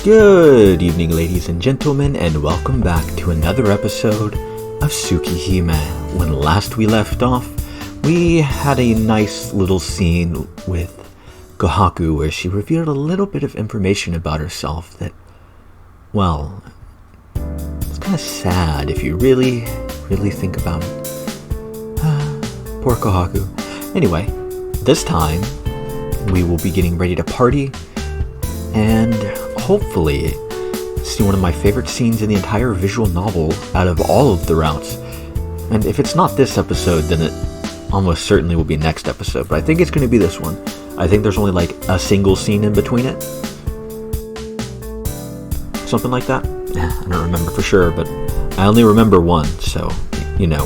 Good evening, ladies and gentlemen, and welcome back to another episode of Tsukihime. When last we left off, we had a nice little scene with Kohaku where she revealed a little bit of information about herself that, well, it's kind of sad if you really think about it. Poor Kohaku. Anyway, this time we will be getting ready to party and hopefully see one of my favorite scenes in the entire visual novel out of all of the routes. And if it's not this episode, then it almost certainly will be next episode, but I think it's going to be this one. I think there's only like a single scene in between it. Something like that. I don't remember for sure, but I only remember one, so,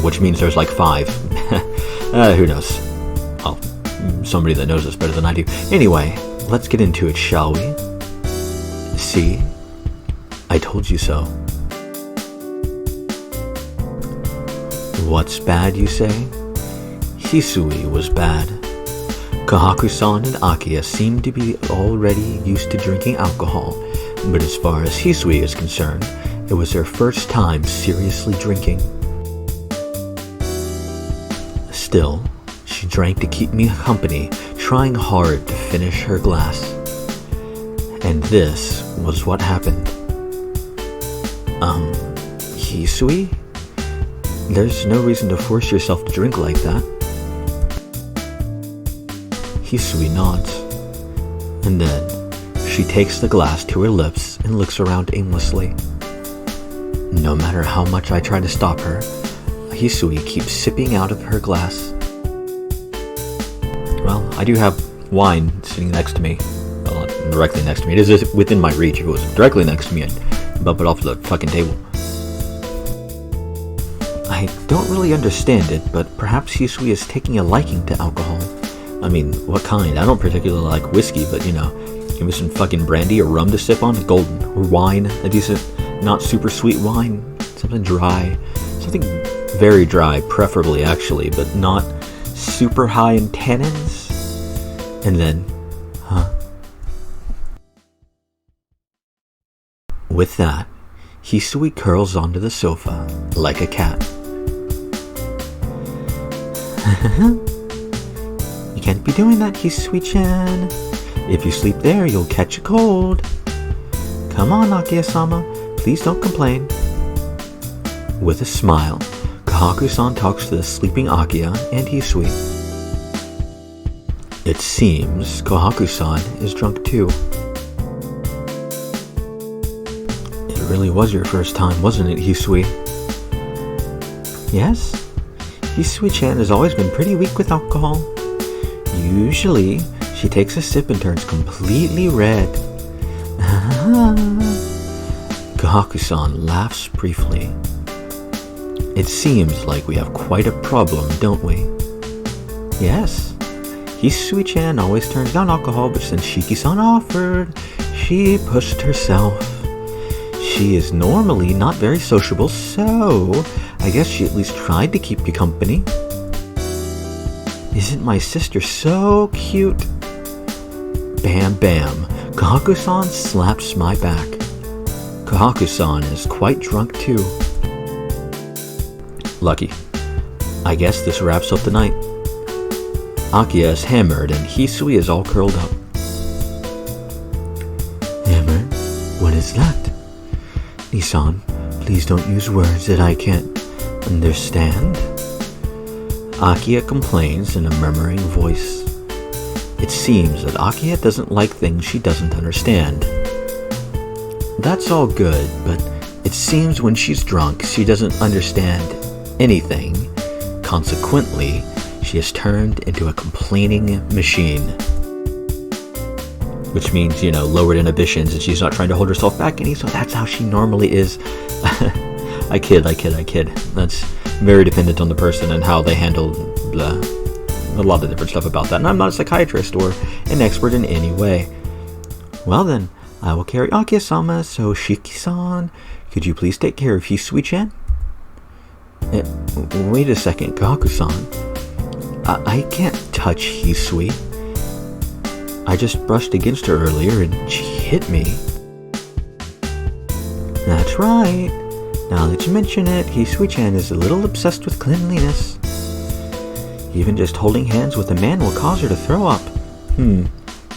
which means there's like 5. Who knows? Well, somebody that knows this better than I do. Anyway, let's get into it, shall we? See? I told you so. What's bad, you say? Hisui was bad. Kohaku-san and Akiya seemed to be already used to drinking alcohol, but as far as Hisui is concerned, it was her first time seriously drinking. Still, she drank to keep me company, trying hard to finish her glass. And this was what happened. Hisui? There's no reason to force yourself to drink like that. Hisui nods. And then, she takes the glass to her lips and looks around aimlessly. No matter how much I try to stop her, Hisui keeps sipping out of her glass. Well, I do have wine sitting next to me. Well, not directly next to me. It is within my reach. If it was directly next to me, I'd bump it off the fucking table. I don't really understand it, but perhaps Hisui is taking a liking to alcohol. I mean, what kind? I don't particularly like whiskey, but give me some fucking brandy or rum to sip on, golden. Or wine, a decent, not super sweet wine. Something dry. Something very dry, preferably actually, but not super high in tannins. And then, With that, Hisui curls onto the sofa like a cat. You can't be doing that, Hisui-chan. If you sleep there, you'll catch a cold. Come on, Akiya-sama, please don't complain. With a smile, Kohaku-san talks to the sleeping Akiya and Hisui. It seems Kohaku-san is drunk too. It really was your first time, wasn't it, Hisui? Yes? Hisui-chan has always been pretty weak with alcohol. Usually, she takes a sip and turns completely red. Kohaku-san laughs briefly. It seems like we have quite a problem, don't we? Yes. Hisui-chan always turns down alcohol, but since Shiki-san offered, she pushed herself. She is normally not very sociable, so I guess she at least tried to keep you company. Isn't my sister so cute? Bam bam, Kohaku-san slaps my back. Kohaku-san is quite drunk too. Lucky. I guess this wraps up the night. Akiya is hammered and Hisui is all curled up. Hammered? What is that? Nisan, please don't use words that I can't understand. Akiya complains in a murmuring voice. It seems that Akiya doesn't like things she doesn't understand. That's all good, but it seems when she's drunk, she doesn't understand anything. Consequently, she has turned into a complaining machine. Which means, lowered inhibitions, and she's not trying to hold herself back any, so that's how she normally is. I kid. That's very dependent on the person and how they handle a lot of different stuff about that. And I'm not a psychiatrist or an expert in any way. Well then, I will carry Akiya-sama, so Shiki-san, could you please take care of Hisui-chan? Wait a second, Kohaku-san. I can't touch Hisui. I just brushed against her earlier and she hit me. That's right. Now that you mention it, Hisui-chan is a little obsessed with cleanliness. Even just holding hands with a man will cause her to throw up.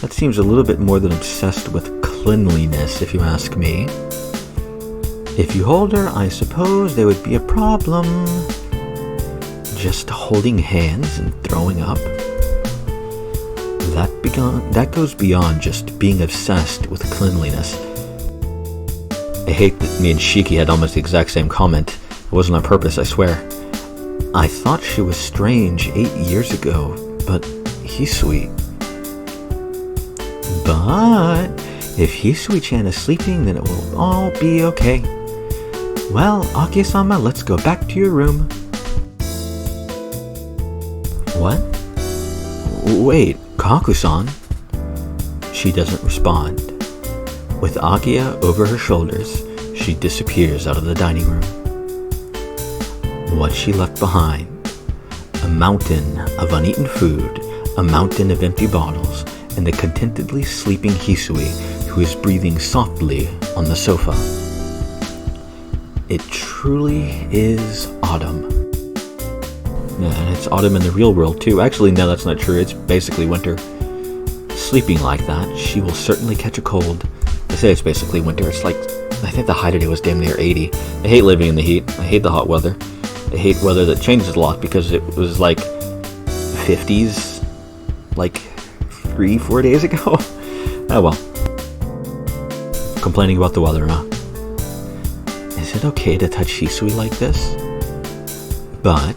That seems a little bit more than obsessed with cleanliness, if you ask me. If you hold her, I suppose there would be a problem. Just holding hands and throwing up? That goes beyond just being obsessed with cleanliness. I hate that me and Shiki had almost the exact same comment. It wasn't on purpose, I swear. I thought she was strange 8 years ago, but Hisui. But if Hisui-chan is sleeping, then it will all be okay. Well, Aki-sama, let's go back to your room. What? Wait, Kaku-san? She doesn't respond. With Akia over her shoulders, she disappears out of the dining room. What she left behind: a mountain of uneaten food, a mountain of empty bottles, and the contentedly sleeping Hisui, who is breathing softly on the sofa. It truly is autumn. And it's autumn in the real world too. Actually, no, that's not true. It's basically winter. Sleeping like that, she will certainly catch a cold. I say it's basically winter. It's like, I think the high today was damn near 80. I hate living in the heat. I hate the hot weather. I hate weather that changes a lot because it was like 50s like 3-4 days ago. Oh well. Complaining about the weather, huh? Is it okay to touch Hisui like this? But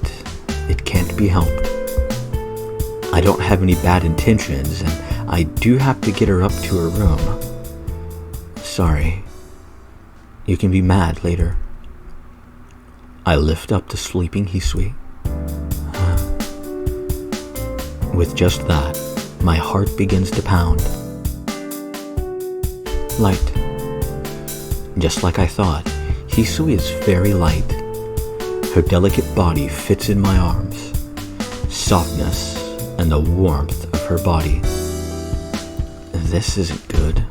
it can't be helped. I don't have any bad intentions, and I do have to get her up to her room. Sorry. You can be mad later. I lift up the sleeping Hisui. With just that, my heart begins to pound. Light. Just like I thought, Hisui is very light. Her delicate body fits in my arms. Softness and the warmth of her body. This isn't good.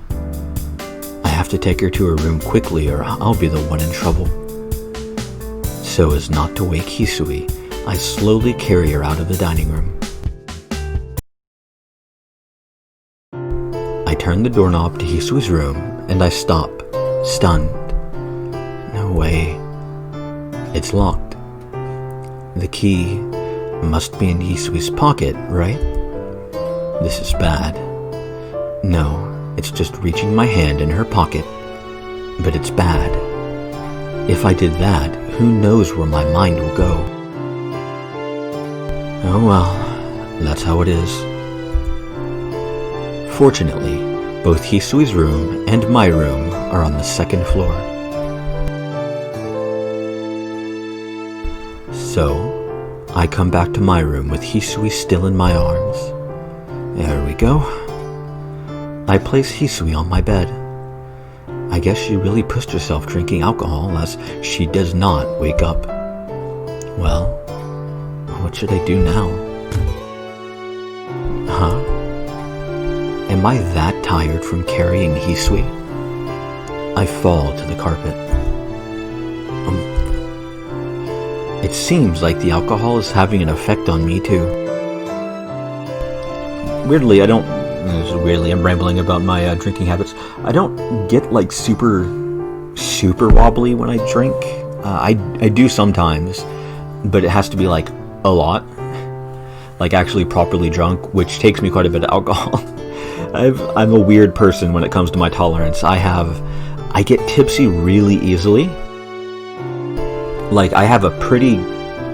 I have to take her to her room quickly or I'll be the one in trouble. So as not to wake Hisui, I slowly carry her out of the dining room. I turn the doorknob to Hisui's room and I stop, stunned. No way. It's locked. The key must be in Hisui's pocket, right? This is bad. No, it's just reaching my hand in her pocket. But it's bad. If I did that, who knows where my mind will go. Oh well, that's how it is. Fortunately, both Hisui's room and my room are on the second floor. So, I come back to my room with Hisui still in my arms. There we go. I place Hisui on my bed. I guess she really pushed herself drinking alcohol, as she does not wake up. Well, what should I do now? Huh? Am I that tired from carrying Hisui? I fall to the carpet. It seems like the alcohol is having an effect on me too. Weirdly, I'm rambling about my drinking habits. I don't get like super wobbly when I drink. I do sometimes, but it has to be like a lot. Like actually properly drunk, which takes me quite a bit of alcohol. I'm a weird person when it comes to my tolerance. I get tipsy really easily. Like I have a pretty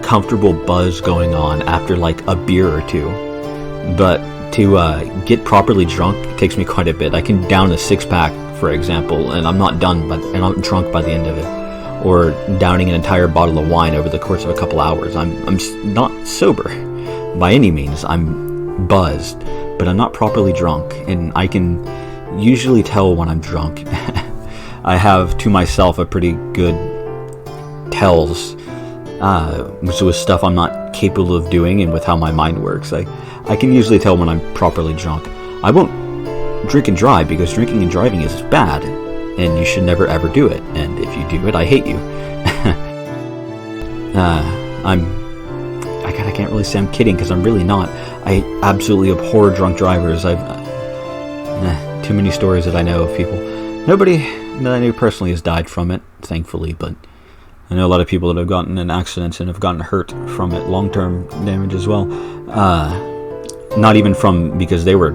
comfortable buzz going on after like a beer or two. But to get properly drunk, it takes me quite a bit. I can down a 6-pack, for example, and I'm not drunk by the end of it. Or downing an entire bottle of wine over the course of a couple hours. I'm not sober by any means. I'm buzzed, but I'm not properly drunk, and I can usually tell when I'm drunk. I have to myself a pretty good tells, which was stuff I'm not capable of doing, and with how my mind works, I can usually tell when I'm properly drunk. I won't drink and drive because drinking and driving is bad. and you should never ever do it. And if you do it, I hate you. I can't really say I'm kidding, because I'm really not. I absolutely abhor drunk drivers. I've too many stories that I know of people. Nobody that I knew personally has died from it, thankfully, but I know a lot of people that have gotten in accidents and have gotten hurt from it, long-term damage as well. Not even from because they were,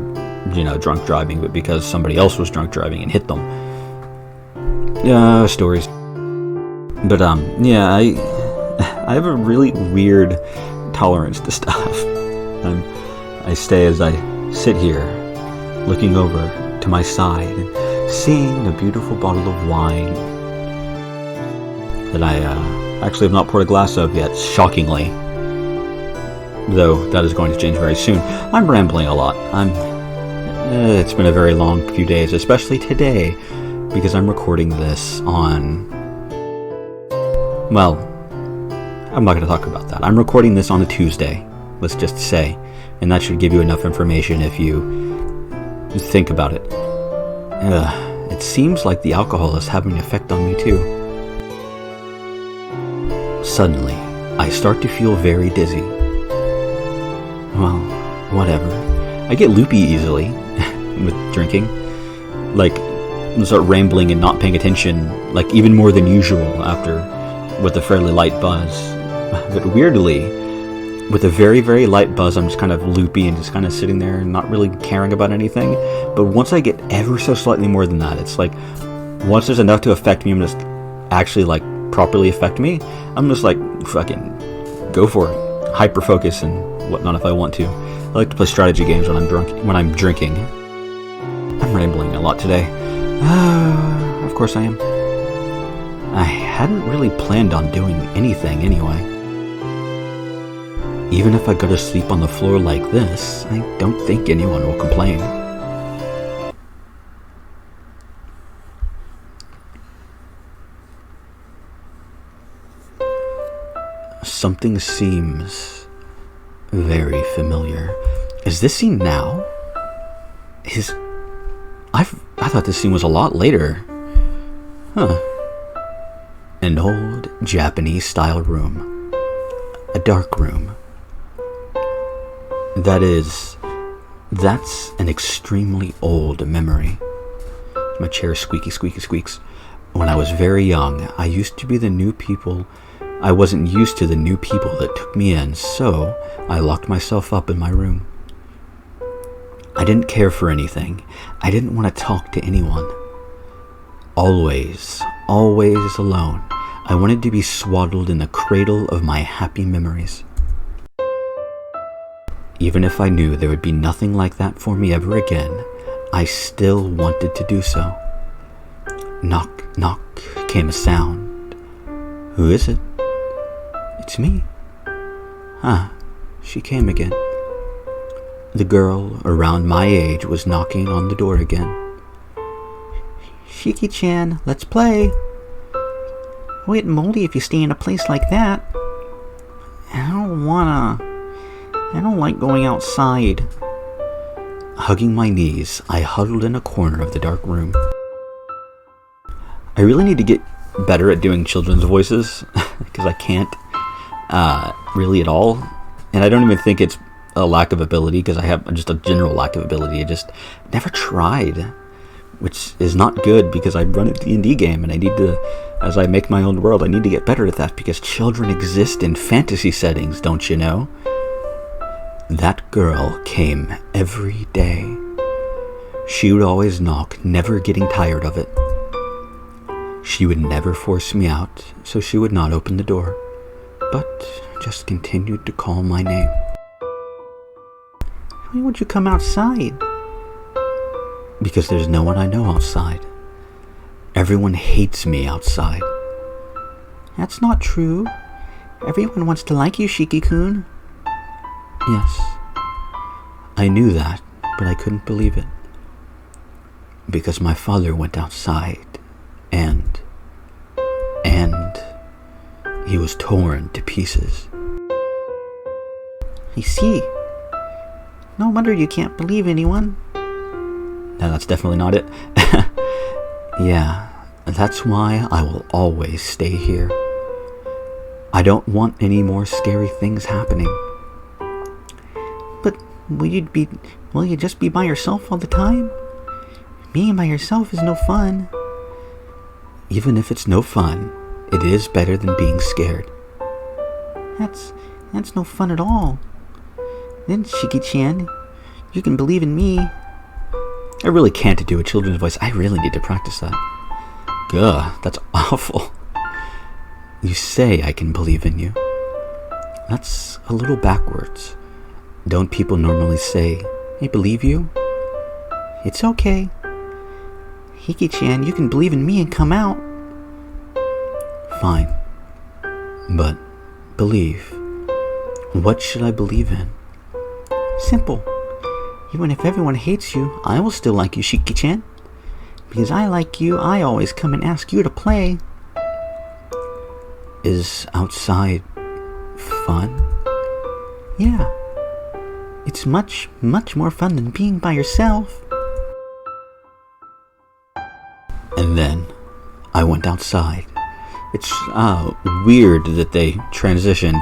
drunk driving, but because somebody else was drunk driving and hit them. Stories. But I have a really weird tolerance to stuff. I stay as I sit here, looking over to my side and seeing a beautiful bottle of wine that I actually have not poured a glass of yet, shockingly. Though that is going to change very soon. I'm rambling a lot. It's been a very long few days, especially today, because I'm recording this on... Well, I'm not going to talk about that. I'm recording this on a Tuesday, let's just say, and that should give you enough information if you think about it. It seems like the alcohol is having an effect on me too. Suddenly, I start to feel very dizzy. Well, whatever. I get loopy easily with drinking. Like, I start rambling and not paying attention, like even more than usual with a fairly light buzz. But weirdly, with a very, very light buzz, I'm just kind of loopy and just kind of sitting there and not really caring about anything. But once I get ever so slightly more than that, it's like, once there's enough to affect me, I'm just actually like properly affect me, I'm just like fucking go for it, hyper focus and whatnot if I want to. I like to play strategy games when I'm drinking. I'm rambling a lot today. Of course I am. I hadn't really planned on doing anything anyway. Even if I go to sleep on the floor like this, I don't think anyone will complain. Something seems very familiar. Is this scene now? I thought this scene was a lot later. Huh. An old Japanese-style room. A dark room. That's an extremely old memory. My chair squeaks. When I was very young, I used to be the new people. I wasn't used to the new people that took me in, so I locked myself up in my room. I didn't care for anything. I didn't want to talk to anyone. Always alone. I wanted to be swaddled in the cradle of my happy memories. Even if I knew there would be nothing like that for me ever again, I still wanted to do so. Knock, knock, came a sound. Who is it? It's me. She came again. The girl around my age was knocking on the door again. Shiki-chan, let's play. I'll get moldy if you stay in a place like that. I don't like going outside. Hugging my knees, I huddled in a corner of the dark room. I really need to get better at doing children's voices, because I can't really at all. And I don't even think it's a lack of ability, because I have just a general lack of ability. I just never tried, which is not good, because I run a D&D game, and I need to, as I make my own world, I need to get better at that, because children exist in fantasy settings, don't you know? That girl came every day. She would always knock, never getting tired of it. She would never force me out, so she would not open the door, but just continued to call my name. Why won't you come outside? Because there's no one I know outside. Everyone hates me outside. That's not true. Everyone wants to like you, Shiki-kun. Yes, I knew that, but I couldn't believe it. Because my father went outside, and he was torn to pieces. I see. No wonder you can't believe anyone. No, that's definitely not it. Yeah, That's why I will always stay here. I don't want any more scary things happening. But will you just be by yourself all the time? Being by yourself is no fun. Even if it's no fun, it is better than being scared. That's no fun at all. Then Shiki-chan, you can believe in me. I really can't do a children's voice. I really need to practice that. Gah, that's awful. You say I can believe in you. That's a little backwards. Don't people normally say, I believe you? It's okay. Hiki-chan, you can believe in me and come out. Fine. But believe. What should I believe in? Simple. Even if everyone hates you, I will still like you, Shiki-chan. Because I like you, I always come and ask you to play. Is outside fun? Yeah. It's much, much more fun than being by yourself. And then I went outside. It's weird that they transitioned.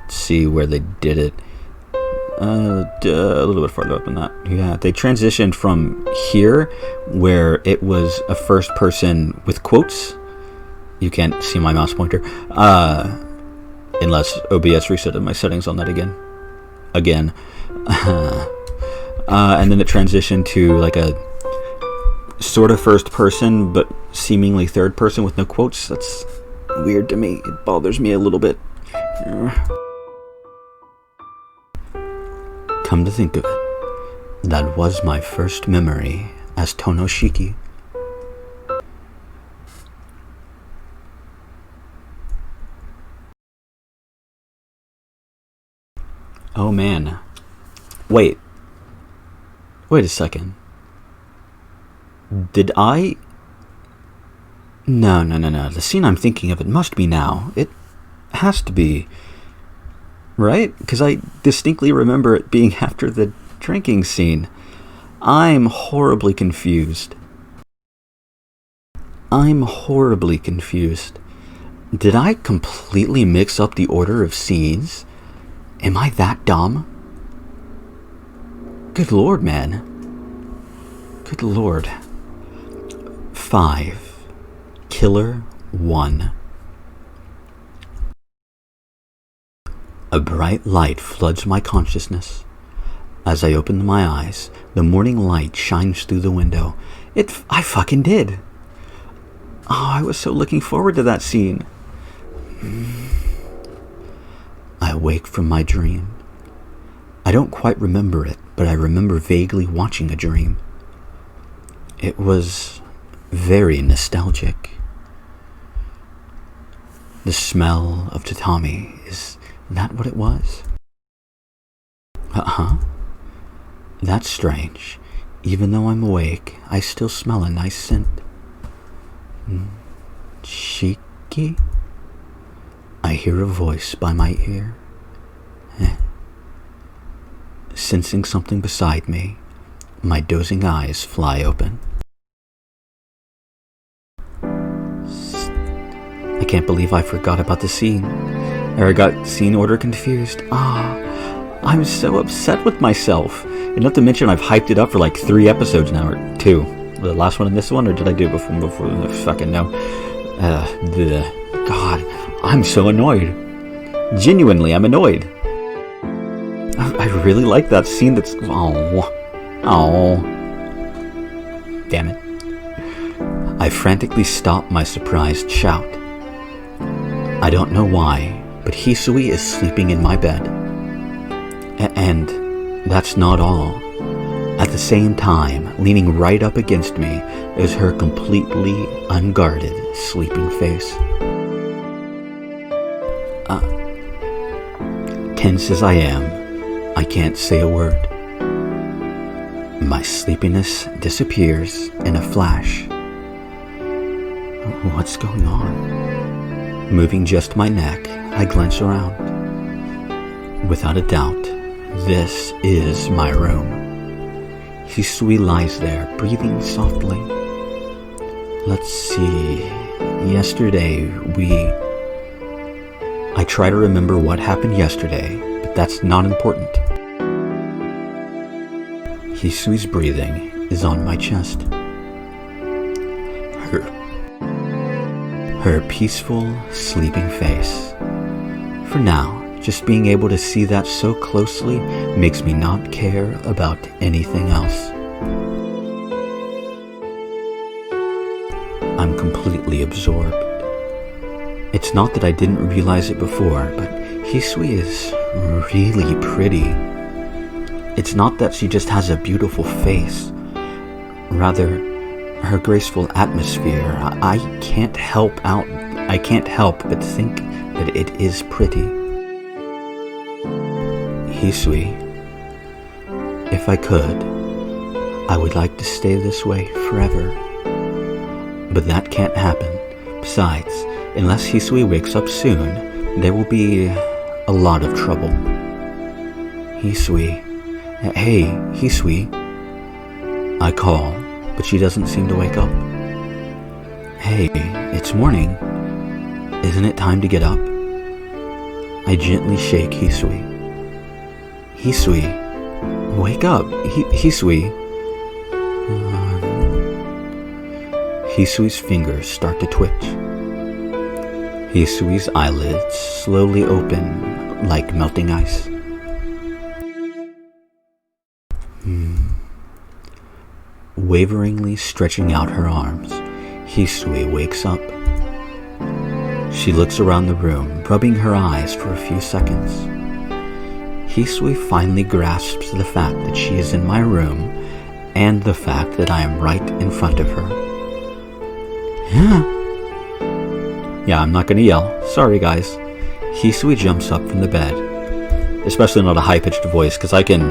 See where they did it. A little bit farther up than that. Yeah, they transitioned from here, where it was a first person with quotes. You can't see my mouse pointer. Unless OBS resetted my settings on that again. And then it transitioned to like a sort of first person, but seemingly third person with no quotes. That's weird to me. It bothers me a little bit. Come to think of it, that was my first memory as Tonoshiki. Oh man. Wait a second. Did I... No. The scene I'm thinking of, it must be now. It has to be. Right? Because I distinctly remember it being after the drinking scene. I'm horribly confused. Did I completely mix up the order of scenes? Am I that dumb? Good lord, man. Good lord. 5. Killer 1. A bright light floods my consciousness. As I open my eyes, the morning light shines through the window. I fucking did. Oh, I was so looking forward to that scene. I wake from my dream. I don't quite remember it, but I remember vaguely watching a dream. It was very nostalgic. The smell of tatami, is that what it was? That's strange. Even though I'm awake, I still smell a nice scent. Shiki? I hear a voice by my ear. Sensing something beside me, my dozing eyes fly open. I can't believe I forgot about the scene. Or I got scene order confused. I'm so upset with myself. And not to mention I've hyped it up for like 3 episodes now, or 2. The last one and this one, or did I do it before? Fucking no. God, I'm so annoyed. Genuinely, I'm annoyed. I really like that scene that's... Oh. Damn it. I frantically stop my surprised shout. I don't know why, but Hisui is sleeping in my bed. And that's not all. At the same time, leaning right up against me is her completely unguarded, sleeping face. Tense as I am, I can't say a word. My sleepiness disappears in a flash. What's going on? Moving just my neck, I glance around. Without a doubt, this is my room. Hisui lies there, breathing softly. Let's see. Yesterday, I try to remember what happened yesterday, but that's not important. Hisui's breathing is on my chest. Her peaceful, sleeping face. For now, just being able to see that so closely makes me not care about anything else. I'm completely absorbed. It's not that I didn't realize it before, but Hisui is really pretty. It's not that she just has a beautiful face. Rather, her graceful atmosphere. I can't help but think that it is pretty. Hisui, if I could, I would like to stay this way forever. But that can't happen. Besides, unless Hisui wakes up soon, there will be a lot of trouble. Hisui. Hey, Hisui. I call, but she doesn't seem to wake up. Hey, it's morning. Isn't it time to get up? I gently shake Hisui. Hisui, wake up. Hisui. Hisui's fingers start to twitch. Hisui's eyelids slowly open like melting ice. Waveringly stretching out her arms, Hisui wakes up. She looks around the room, rubbing her eyes for a few seconds. Hisui finally grasps the fact that she is in my room and the fact that I am right in front of her. Yeah, I'm not gonna yell. Sorry, guys. Hisui jumps up from the bed. Especially not a high-pitched voice, because I don't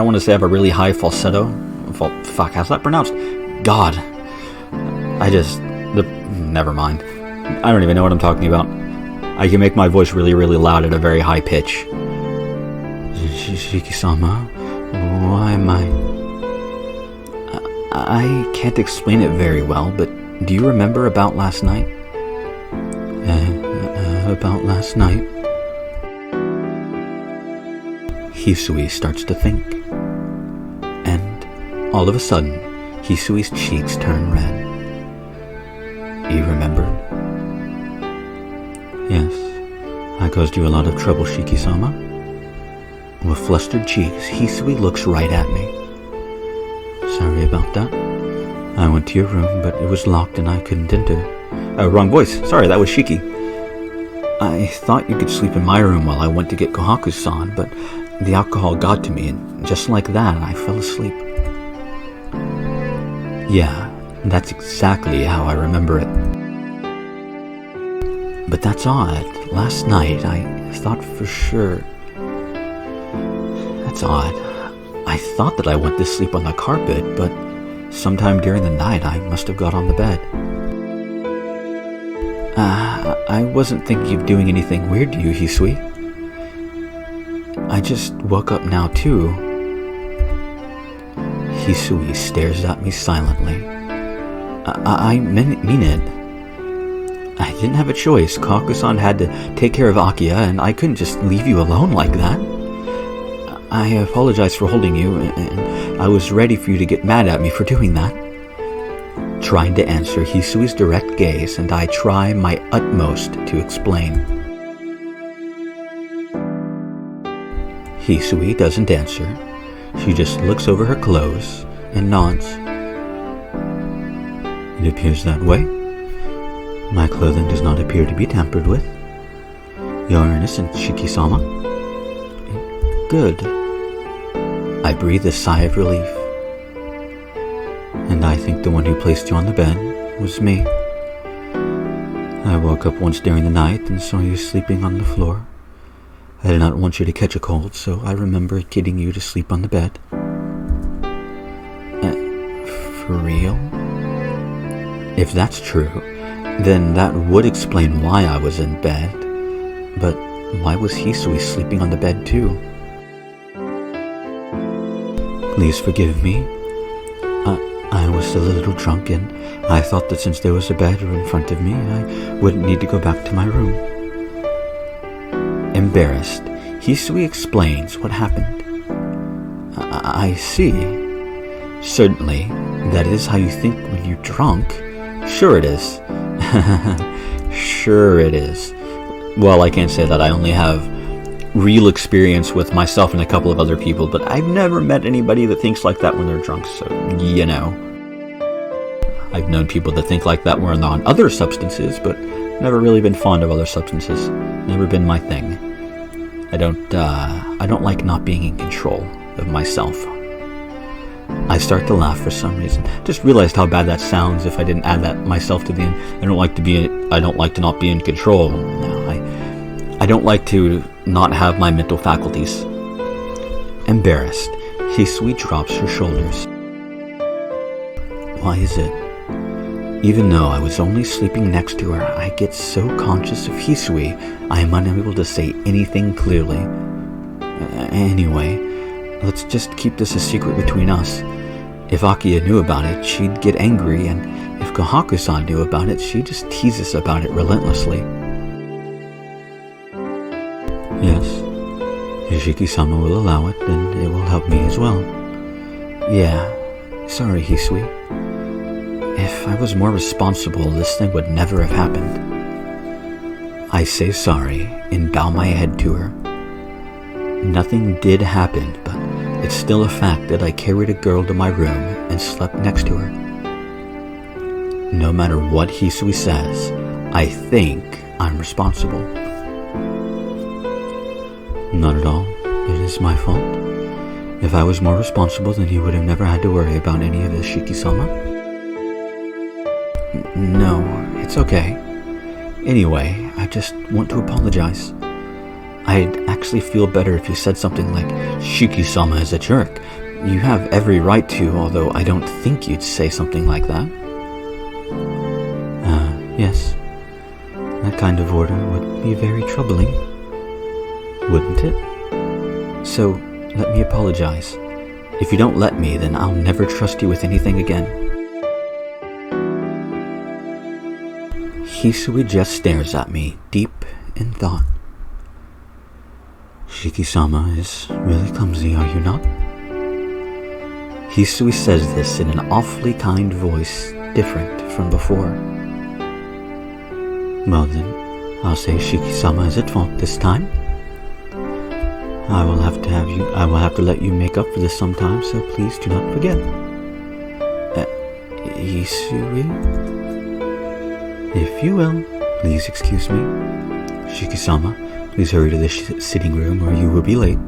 want to say I have a really high falsetto. Fuck, how's that pronounced? God. Never mind. I don't even know what I'm talking about. I can make my voice really, really loud at a very high pitch. Shiki-sama, why am I can't explain it very well, but do you remember about last night? About last night? Hisui starts to think. And all of a sudden, Hisui's cheeks turn red. You remembered? Yes, I caused you a lot of trouble, Shiki-sama. With flustered cheeks, Hisui looks right at me. Sorry about that. I went to your room, but it was locked and I couldn't enter. Wrong voice. Sorry, that was Shiki. I thought you could sleep in my room while I went to get Kohaku-san, but the alcohol got to me, and just like that, I fell asleep. Yeah, that's exactly how I remember it. But that's odd. Last night, I thought for sure... That's odd. I thought that I went to sleep on the carpet, but sometime during the night I must have got on the bed. I wasn't thinking of doing anything weird to you, Hisui. I just woke up now too. Hisui stares at me silently. I mean it. I didn't have a choice. Kaku-san had to take care of Akiya, and I couldn't just leave you alone like that. I apologize for holding you, and I was ready for you to get mad at me for doing that. Trying to answer Hisui's direct gaze, and I try my utmost to explain. Hisui doesn't answer. She just looks over her clothes and nods. It appears that way. My clothing does not appear to be tampered with. You're innocent, Shiki-sama. Good. I breathe a sigh of relief. And I think the one who placed you on the bed was me. I woke up once during the night and saw you sleeping on the floor. I did not want you to catch a cold, so I remember getting you to sleep on the bed. For real? If that's true, then that would explain why I was in bed. But why was Hisui sleeping on the bed too? I was a little drunk, and I thought that since there was a bed in front of me, I wouldn't need to go back to my room. Embarrassed, Hisui explains what happened. I see. Certainly, that is how you think when you're drunk. Sure it is. Sure it is. Well, I can't say that. I only have real experience with myself and a couple of other people, but I've never met anybody that thinks like that when they're drunk, so, you know. I've known people that think like that when they're on other substances, but never really been fond of other substances. Never been my thing. I don't like not being in control of myself. I start to laugh for some reason. Just realized how bad that sounds if I didn't add that myself to the end. I don't like to not be in control. No, I don't like to not have my mental faculties. Embarrassed, Hisui drops her shoulders. Why is it? Even though I was only sleeping next to her, I get so conscious of Hisui, I am unable to say anything clearly. Anyway, let's just keep this a secret between us. If Akiya knew about it, she'd get angry, and if Kohaku-san knew about it, she'd just tease us about it relentlessly. Yes, if Shiki-sama will allow it, then it will help me as well. Yeah, sorry, Hisui. If I was more responsible, this thing would never have happened. I say sorry and bow my head to her. Nothing did happen, but it's still a fact that I carried a girl to my room and slept next to her. No matter what Hisui says, I think I'm responsible. Not at all. It is my fault. If I was more responsible, then you would have never had to worry about any of this, Shiki-sama. No, it's okay. Anyway, I just want to apologize. I'd actually feel better if you said something like, Shiki-sama is a jerk. You have every right to, although I don't think you'd say something like that. Yes. That kind of order would be very troubling. Wouldn't it? So, let me apologize. If you don't let me, then I'll never trust you with anything again. Hisui just stares at me, deep in thought. Shiki-sama is really clumsy, are you not? Hisui says this in an awfully kind voice, different from before. Well then, I'll say Shiki-sama is at fault this time. I will have to let you make up for this sometime, so please do not forget. Hisui? If you will, please excuse me. Shiki-sama, please hurry to the sitting room or you will be late.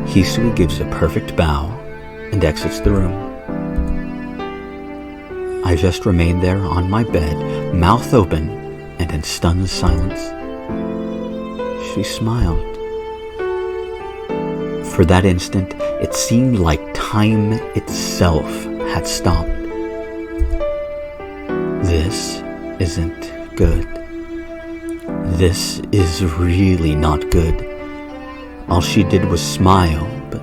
Hisui gives a perfect bow and exits the room. I just remained there on my bed, mouth open and in stunned silence. She smiled. For that instant, it seemed like time itself had stopped. This isn't good. This is really not good. All she did was smile, but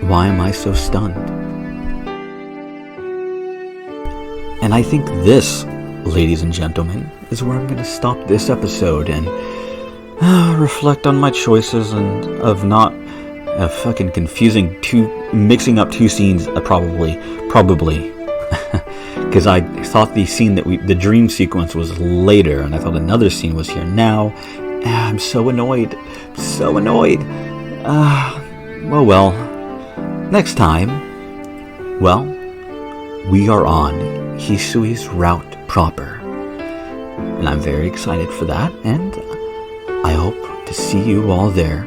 why am I so stunned? And I think this, ladies and gentlemen, is where I'm going to stop this episode and reflect on my choices and of not fucking mixing up two scenes, probably. Because I thought the dream sequence was later, and I thought another scene was here now. I'm so annoyed. Well. Next time, we are on Hisui's route proper. And I'm very excited for that, and I hope to see you all there.